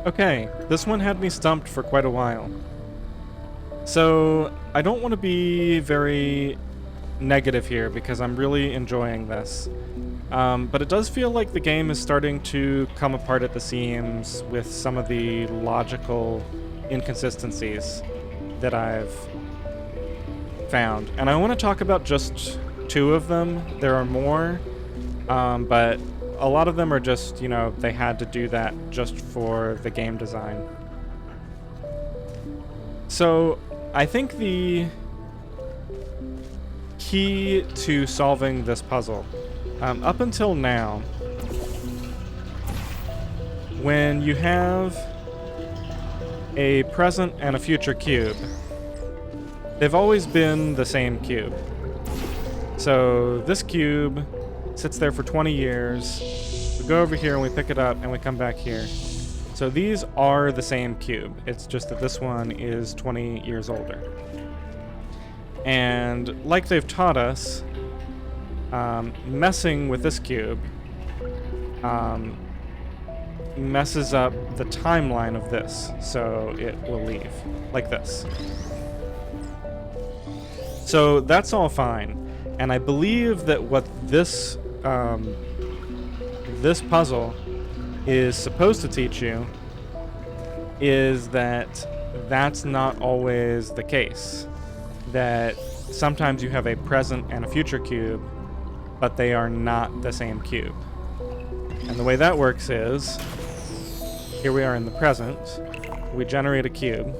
Okay, this one had me stumped for quite a while. So, I don't want to be very negative here because I'm really enjoying this. But it does feel like the game is starting to come apart at the seams with some of the logical inconsistencies that I've found. And I want to talk about just two of them. There are more, but a lot of them are just, they had to do that just for the game design. So, I think the key to solving this puzzle, up until now, when you have a present and a future cube, they've always been the same cube. So this cube sits there for 20 years. We go over here and we pick it up and we come back here. So these are the same cube. It's just that this one is 20 years older. And like they've taught us, messing with this cube messes up the timeline of this, so it will leave like this. So that's all fine, and I believe that what this this puzzle is supposed to teach you is that that's not always the case. That sometimes you have a present and a future cube, but they are not the same cube. And the way that works is, here we are in the present, we generate a cube.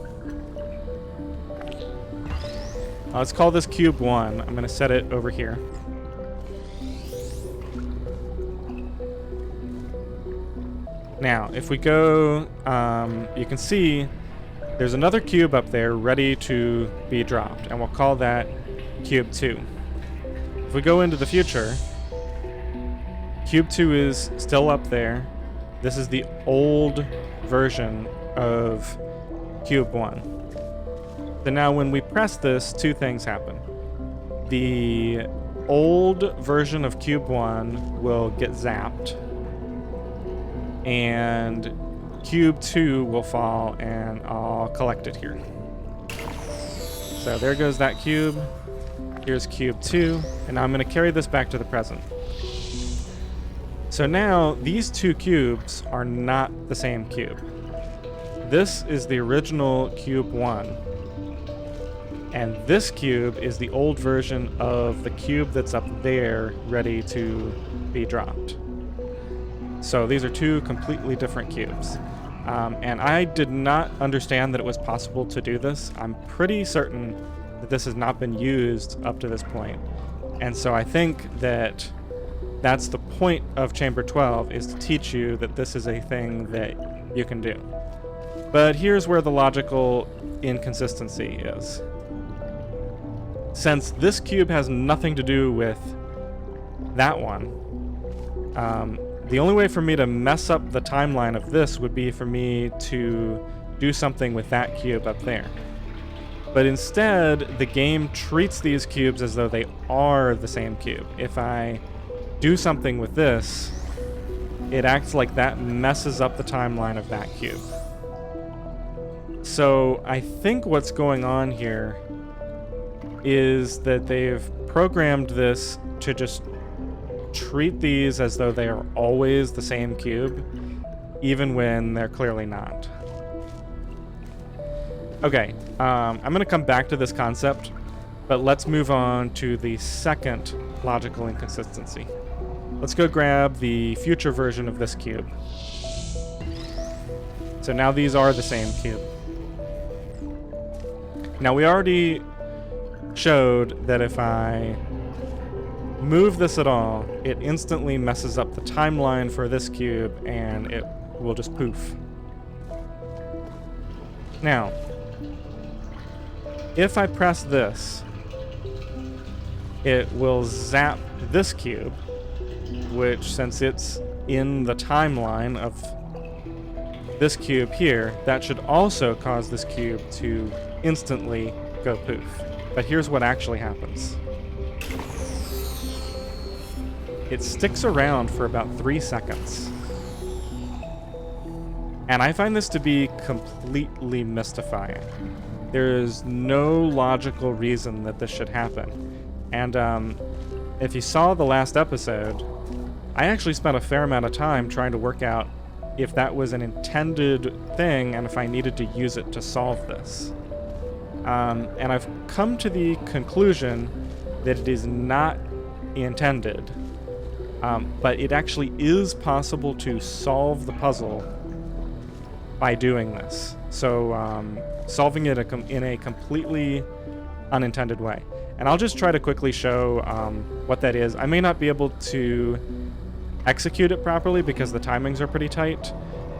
Let's call this cube 1. I'm going to set it over here. Now, if we go, you can see there's another cube up there ready to be dropped, and we'll call that cube 2. If we go into the future, cube 2 is still up there. This is the old version of cube 1. So now when we press this, two things happen. The old version of cube 1 will get zapped, and cube 2 will fall, and I'll collect it here. So there goes that cube. Here's cube 2, and now I'm going to carry this back to the present. So now these two cubes are not the same cube. This is the original cube 1, and this cube is the old version of the cube that's up there ready to be dropped. So these are two completely different cubes. And I did not understand that it was possible to do this. I'm pretty certain that this has not been used up to this point. And so I think that that's the point of Chamber 12, is to teach you that this is a thing that you can do. But here's where the logical inconsistency is. Since this cube has nothing to do with that one, the only way for me to mess up the timeline of this would be for me to do something with that cube up there. But instead, the game treats these cubes as though they are the same cube. If I do something with this, it acts like that messes up the timeline of that cube. So I think what's going on here is that they've programmed this to just treat these as though they are always the same cube, even when they're clearly not. Okay, I'm going to come back to this concept, but let's move on to the second logical inconsistency. Let's go grab the future version of this cube. So now these are the same cube. Now we already showed that if I move this at all, it instantly messes up the timeline for this cube, and it will just poof. Now, if I press this, it will zap this cube, which, since it's in the timeline of this cube here, that should also cause this cube to instantly go poof. But here's what actually happens. It sticks around for about 3 seconds. And I find this to be completely mystifying. There is no logical reason that this should happen. And if you saw the last episode, I actually spent a fair amount of time trying to work out if that was an intended thing and if I needed to use it to solve this. And I've come to the conclusion that it is not intended, but it actually is possible to solve the puzzle by doing this. So solving it in a completely unintended way. And I'll just try to quickly show what that is. I may not be able to execute it properly because the timings are pretty tight,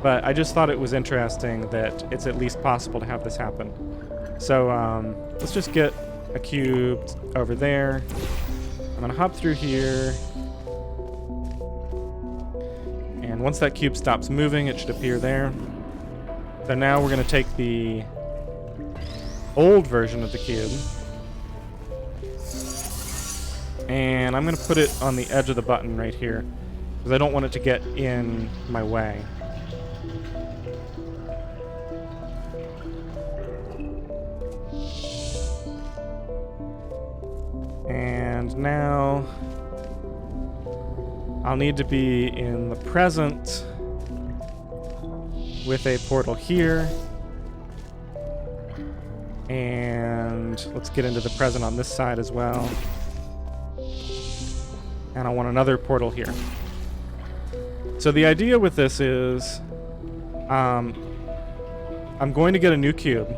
but I just thought it was interesting that it's at least possible to have this happen. So let's just get a cube over there. I'm gonna hop through here, and once that cube stops moving, it should appear there. So now we're gonna take the old version of the cube, and I'm gonna put it on the edge of the button right here, because I don't want it to get in my way. And now I'll need to be in the present with a portal here. And let's get into the present on this side as well. And I want another portal here. So the idea with this is I'm going to get a new cube.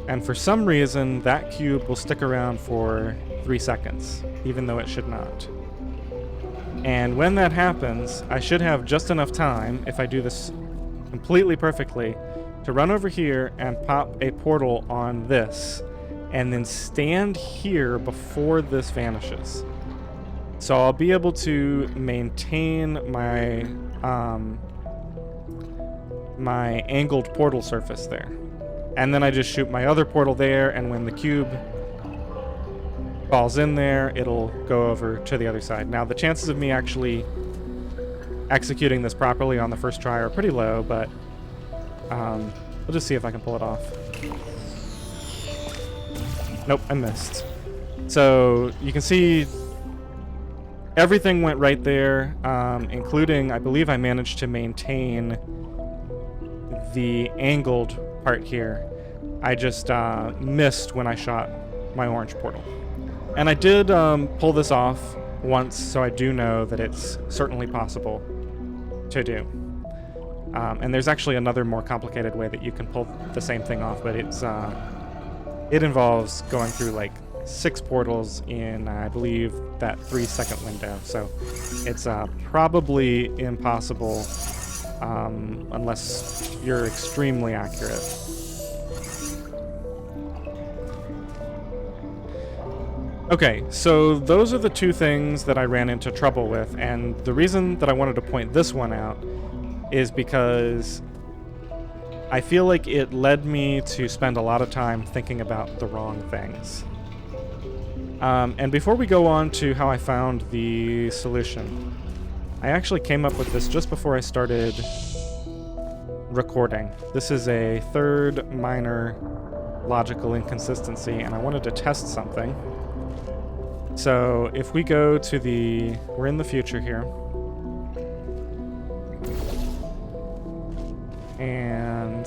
And for some reason, that cube will stick around for 3 seconds, even though it should not. And when that happens, I should have just enough time, if I do this completely perfectly, to run over here and pop a portal on this, and then stand here before this vanishes. So I'll be able to maintain my my angled portal surface there. And then I just shoot my other portal there, and when the cube falls in there, it'll go over to the other side. Now, the chances of me actually executing this properly on the first try are pretty low, but we'll just see if I can pull it off. Nope, I missed. So you can see everything went right there, including, I believe I managed to maintain the angled part here. I just missed when I shot my orange portal. And I did pull this off once, so I do know that it's certainly possible to do. And there's actually another more complicated way that you can pull the same thing off, but it involves going through like 6 portals in, I believe, that 3-second window. So it's probably impossible unless you're extremely accurate. Okay, so those are the 2 things that I ran into trouble with, and the reason that I wanted to point this one out is because I feel like it led me to spend a lot of time thinking about the wrong things. And before we go on to how I found the solution, I actually came up with this just before I started recording. This is a third minor logical inconsistency, and I wanted to test something. So if we go to we're in the future here. And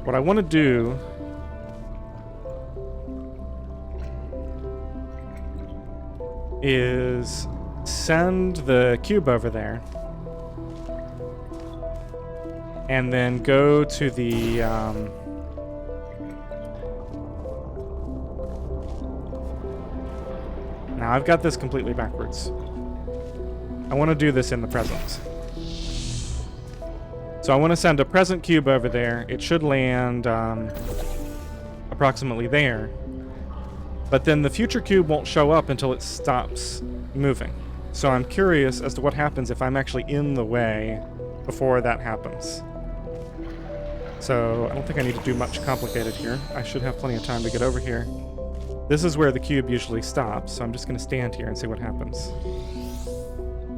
what I want to do is send the cube over there and then go to the now I've got this completely backwards. I want to do this in the present. So I want to send a present cube over there. It should land approximately there. But then the future cube won't show up until it stops moving. So I'm curious as to what happens if I'm actually in the way before that happens. So I don't think I need to do much complicated here. I should have plenty of time to get over here. This is where the cube usually stops, so I'm just going to stand here and see what happens.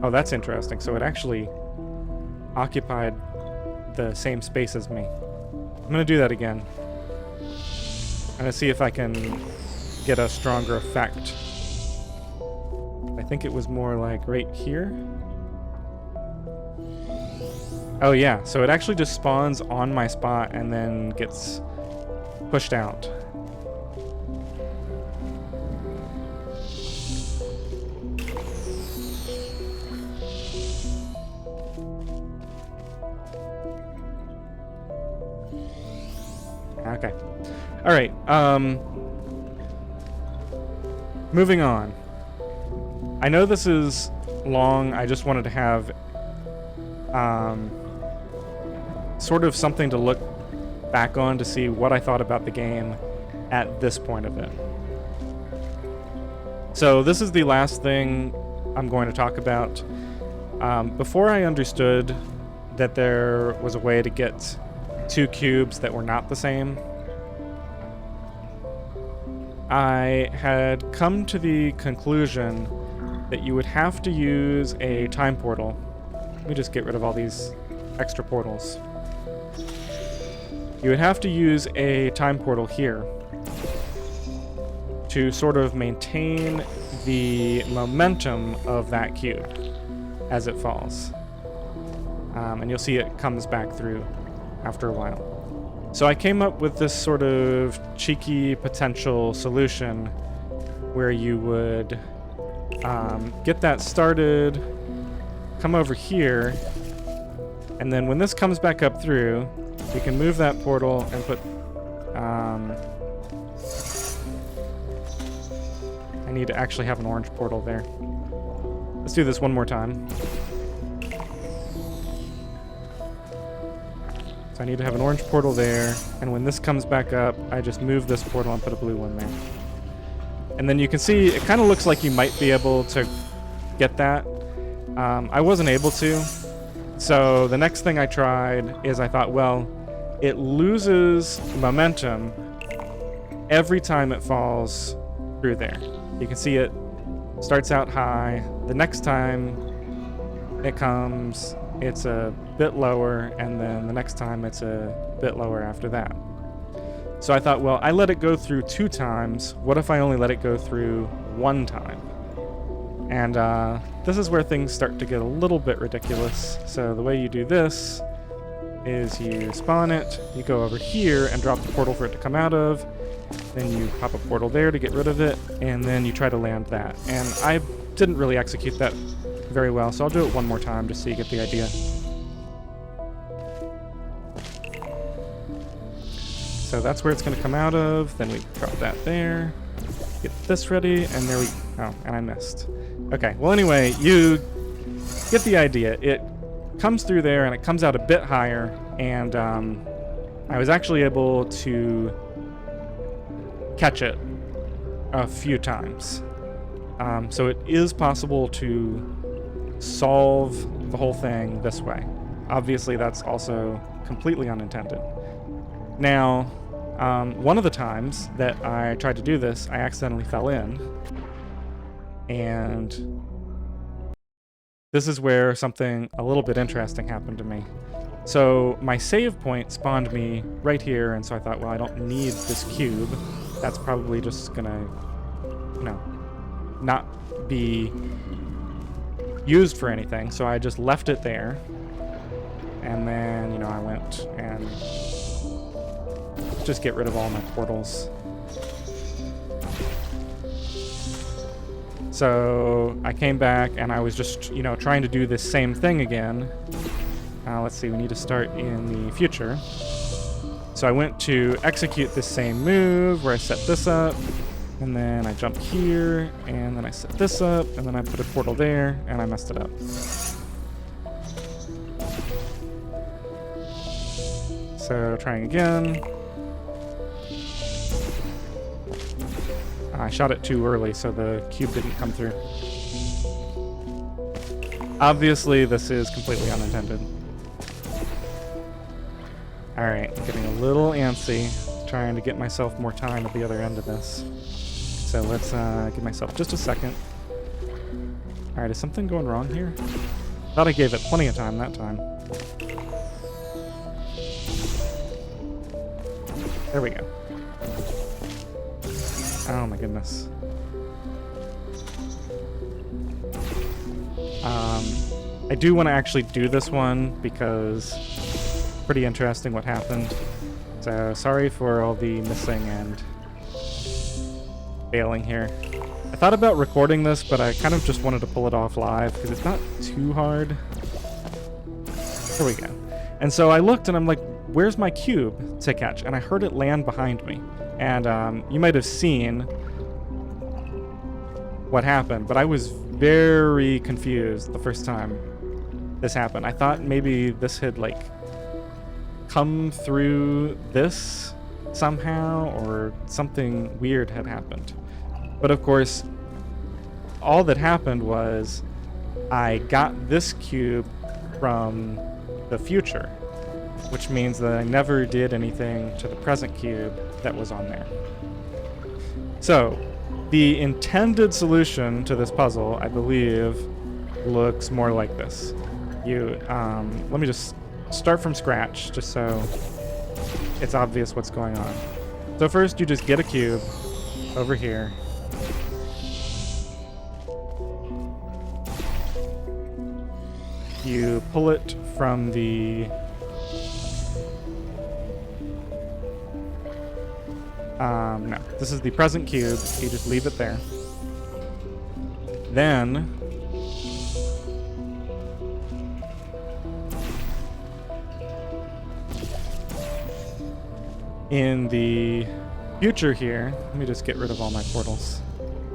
Oh, that's interesting. So it actually occupied the same space as me. I'm gonna do that again. I'm gonna see if I can get a stronger effect. I think it was more like right here. Oh yeah, so it actually just spawns on my spot and then gets pushed out. Okay. All right. Moving on. I know this is long. I just wanted to have sort of something to look back on to see what I thought about the game at this point of it. So this is the last thing I'm going to talk about. Before I understood that there was a way to get two cubes that were not the same, I had come to the conclusion that you would have to use a time portal. Let me just get rid of all these extra portals. You would have to use a time portal here to sort of maintain the momentum of that cube as it falls. And you'll see it comes back through after a while. So I came up with this sort of cheeky potential solution where you would get that started, come over here, and then when this comes back up through, you can move that portal and put... I need to actually have an orange portal there. Let's do this one more time. So I need to have an orange portal there, and when this comes back up, I just move this portal and put a blue one there. And then you can see it kind of looks like you might be able to get that. I wasn't able to. So the next thing I tried is I thought, well, it loses momentum every time it falls through there. You can see it starts out high. The next time it comes, it's a bit lower, and then the next time it's a bit lower after that. So I thought, well, I let it go through 2 times. What if I only let it go through 1 time? And this is where things start to get a little bit ridiculous. So the way you do this is you spawn it, you go over here and drop the portal for it to come out of, then you pop a portal there to get rid of it, and then you try to land that. And I didn't really execute that very well, so I'll do it one more time just so you get the idea. So that's where it's going to come out of, then we drop that there, get this ready, and there we... oh, and I missed. Okay, well anyway, you get the idea. It comes through there and it comes out a bit higher, and I was actually able to catch it a few times. So it is possible to solve the whole thing this way. Obviously that's also completely unintended. Now, one of the times that I tried to do this, I accidentally fell in. And this is where something a little bit interesting happened to me. So my save point spawned me right here, and so I thought, well, I don't need this cube. That's probably just gonna, you know, not be used for anything. So I just left it there. And then, you know, I went and just get rid of all my portals. So I came back and I was just, you know, trying to do this same thing again. Let's see, we need to start in the future. So I went to execute this same move where I set this up, and then I jump here, and then I set this up, and then I put a portal there, and I messed it up. So trying again. I shot it too early, so the cube didn't come through. Obviously, this is completely unintended. Alright, I'm getting a little antsy, trying to get myself more time at the other end of this. So let's give myself just a second. Alright, is something going wrong here? Thought I gave it plenty of time that time. There we go. Oh my goodness. I do want to actually do this one because it's pretty interesting what happened. So sorry for all the missing and failing here. I thought about recording this, but I kind of just wanted to pull it off live because it's not too hard. There we go. And so I looked and I'm like, where's my cube to catch? And I heard it land behind me. And you might have seen what happened, but I was very confused the first time this happened. I thought maybe this had like come through this somehow or something weird had happened. But of course, all that happened was I got this cube from the future, which means that I never did anything to the present cube that was on there. So, the intended solution to this puzzle, I believe, looks more like this. Let me just start from scratch, just so it's obvious what's going on. So first, you just get a cube over here. You pull it from the no, this is the present cube. You just leave it there. Then in the future here, let me just get rid of all my portals.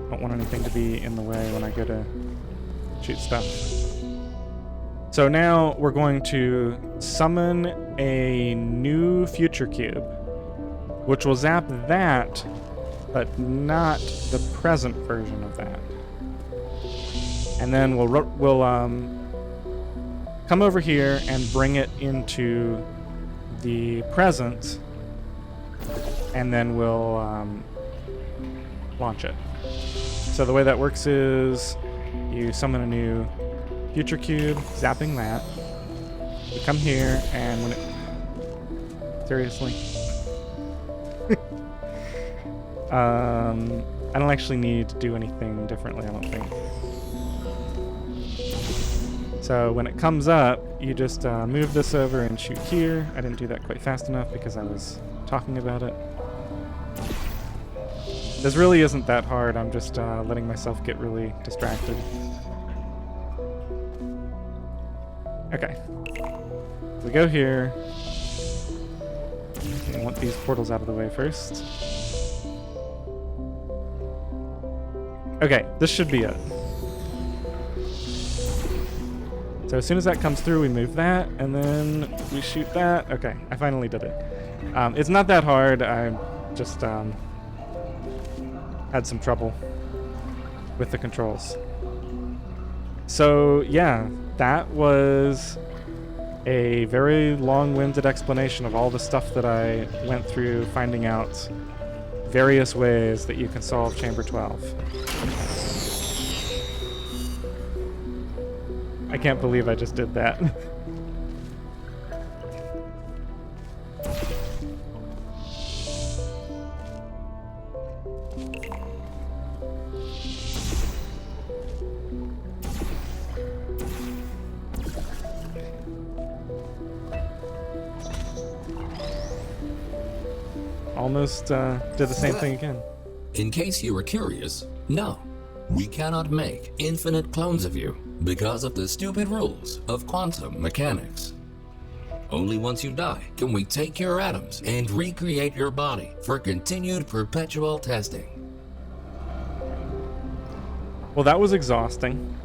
Don't want anything to be in the way when I go to shoot stuff. So now we're going to summon a new future cube, which will zap that, but not the present version of that. And then we'll come over here and bring it into the present, and then we'll launch it. So the way that works is you summon a new future cube, zapping that. You come here, and when it... Seriously? I don't actually need to do anything differently, I don't think. So when it comes up, you just move this over and shoot here. I didn't do that quite fast enough because I was talking about it. This really isn't that hard, I'm just letting myself get really distracted. Okay. We go here. I want these portals out of the way first. Okay, this should be it. So as soon as that comes through, we move that, and then we shoot that. Okay, I finally did it. It's not that hard, I just had some trouble with the controls. So yeah, that was a very long-winded explanation of all the stuff that I went through finding out various ways that you can solve Chamber 12. I can't believe I just did that. Almost did the same thing again. In case you were curious, no, we cannot make infinite clones of you because of the stupid rules of quantum mechanics. Only once you die can we take your atoms and recreate your body for continued perpetual testing. Well, that was exhausting.